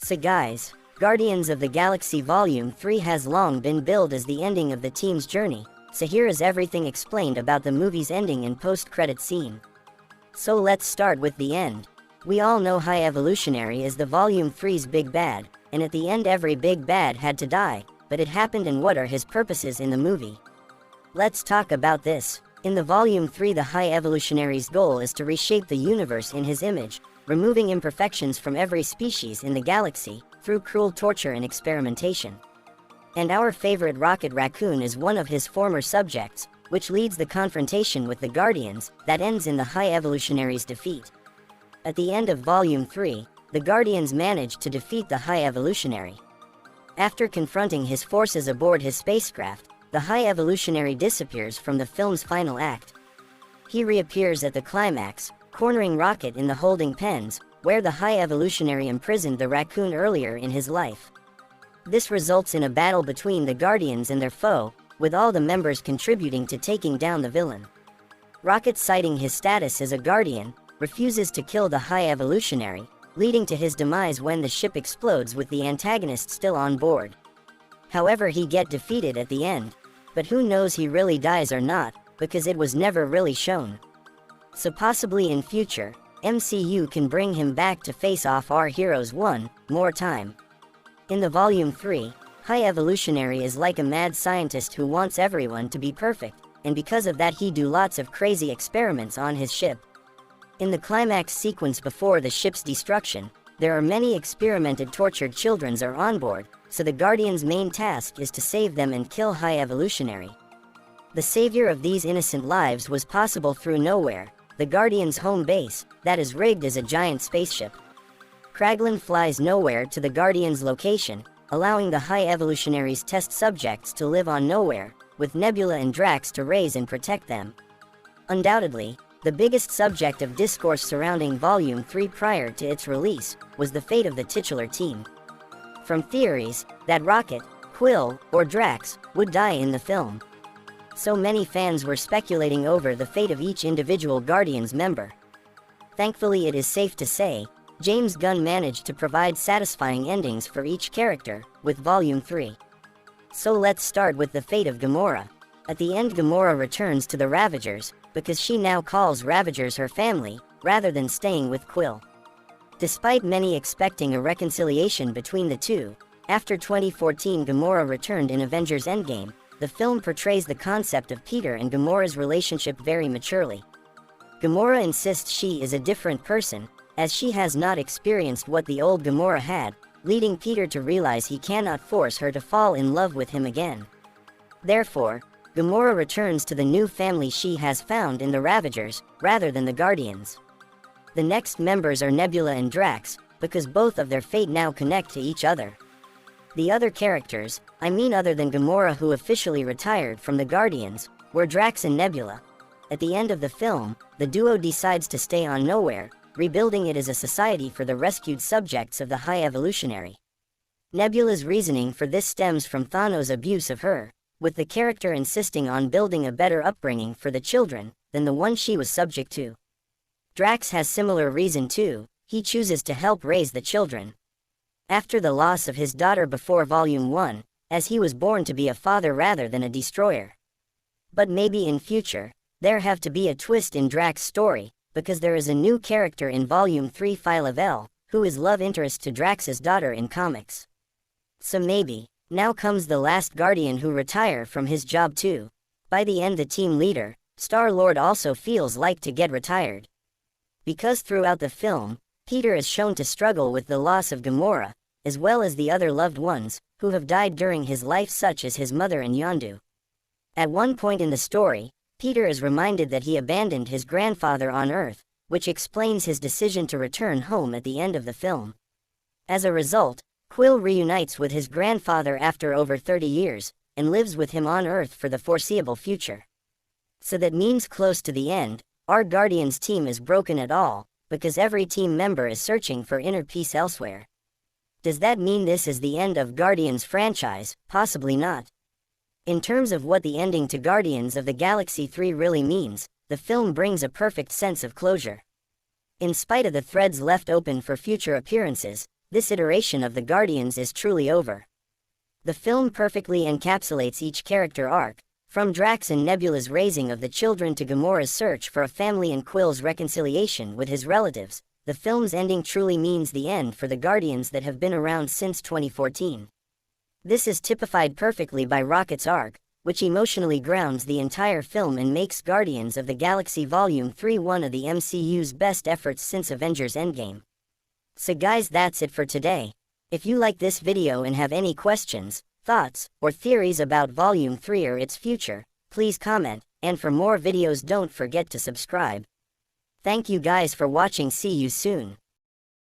So guys, Guardians of the Galaxy Volume 3 has long been billed as the ending of the team's journey, so here is everything explained about the movie's ending and post-credit scene. So let's start with the end. We all know High Evolutionary is the Volume 3's big bad, and at the end every big bad had to die, but it happened, and what are his purposes in the movie? Let's talk about this. In the Volume 3, the High Evolutionary's goal is to reshape the universe in his image, removing imperfections from every species in the galaxy, through cruel torture and experimentation. And our favorite Rocket Raccoon is one of his former subjects, which leads the confrontation with the Guardians, that ends in the High Evolutionary's defeat. At the end of Volume 3, the Guardians manage to defeat the High Evolutionary. After confronting his forces aboard his spacecraft, the High Evolutionary disappears from the film's final act. He reappears at the climax, cornering Rocket in the holding pens, where the High Evolutionary imprisoned the raccoon earlier in his life. This results in a battle between the Guardians and their foe, with all the members contributing to taking down the villain. Rocket, citing his status as a Guardian, refuses to kill the High Evolutionary, leading to his demise when the ship explodes with the antagonist still on board. However, he gets defeated at the end, but who knows he really dies or not, because it was never really shown. So possibly in future, MCU can bring him back to face off our heroes one more time. In the Volume 3, High Evolutionary is like a mad scientist who wants everyone to be perfect, and because of that he do lots of crazy experiments on his ship. In the climax sequence before the ship's destruction, there are many experimented tortured children are on board, so the Guardians' main task is to save them and kill High Evolutionary. The savior of these innocent lives was possible through Nowhere, the Guardians' home base, that is rigged as a giant spaceship. Kraglin flies Nowhere to the Guardians' location, allowing the High Evolutionary's test subjects to live on Nowhere, with Nebula and Drax to raise and protect them. Undoubtedly, the biggest subject of discourse surrounding Volume 3 prior to its release was the fate of the titular team. From theories that Rocket, Quill, or Drax would die in the film. So many fans were speculating over the fate of each individual Guardians member. Thankfully, it is safe to say, James Gunn managed to provide satisfying endings for each character, with Volume 3. So let's start with the fate of Gamora. At the end, Gamora returns to the Ravagers, because she now calls Ravagers her family, rather than staying with Quill. Despite many expecting a reconciliation between the two, after 2014 Gamora returned in Avengers Endgame, the film portrays the concept of Peter and Gamora's relationship very maturely. Gamora insists she is a different person, as she has not experienced what the old Gamora had, leading Peter to realize he cannot force her to fall in love with him again. Therefore, Gamora returns to the new family she has found in the Ravagers, rather than the Guardians. The next members are Nebula and Drax, because both of their fate now connect to each other. The other characters, other than Gamora who officially retired from the Guardians, were Drax and Nebula. At the end of the film, the duo decides to stay on Nowhere, rebuilding it as a society for the rescued subjects of the High Evolutionary. Nebula's reasoning for this stems from Thanos' abuse of her, with the character insisting on building a better upbringing for the children than the one she was subject to. Drax has similar reason too, he chooses to help raise the children. After the loss of his daughter before Volume 1, as he was born to be a father rather than a destroyer. But maybe in future, there have to be a twist in Drax's story, because there is a new character in Volume 3, Phyla-Vell, who is love interest to Drax's daughter in comics. So maybe, now comes the last Guardian who retire from his job too. By the end the team leader, Star-Lord, also feels like to get retired. Because throughout the film, Peter is shown to struggle with the loss of Gamora, as well as the other loved ones, who have died during his life, such as his mother and Yondu. At one point in the story, Peter is reminded that he abandoned his grandfather on Earth, which explains his decision to return home at the end of the film. As a result, Quill reunites with his grandfather after over 30 years, and lives with him on Earth for the foreseeable future. So that means close to the end, our Guardians team is broken at all, because every team member is searching for inner peace elsewhere. Does that mean this is the end of Guardians franchise? Possibly not. In terms of what the ending to Guardians of the Galaxy 3 really means, the film brings a perfect sense of closure. In spite of the threads left open for future appearances, this iteration of the Guardians is truly over. The film perfectly encapsulates each character arc, from Drax and Nebula's raising of the children to Gamora's search for a family and Quill's reconciliation with his relatives. The film's ending truly means the end for the Guardians that have been around since 2014. This is typified perfectly by Rocket's arc, which emotionally grounds the entire film and makes Guardians of the Galaxy Volume 3 one of the MCU's best efforts since Avengers Endgame. So guys, that's it for today. If you like this video and have any questions, thoughts, or theories about Volume 3 or its future, please comment, and for more videos don't forget to subscribe. Thank you guys for watching. See you soon.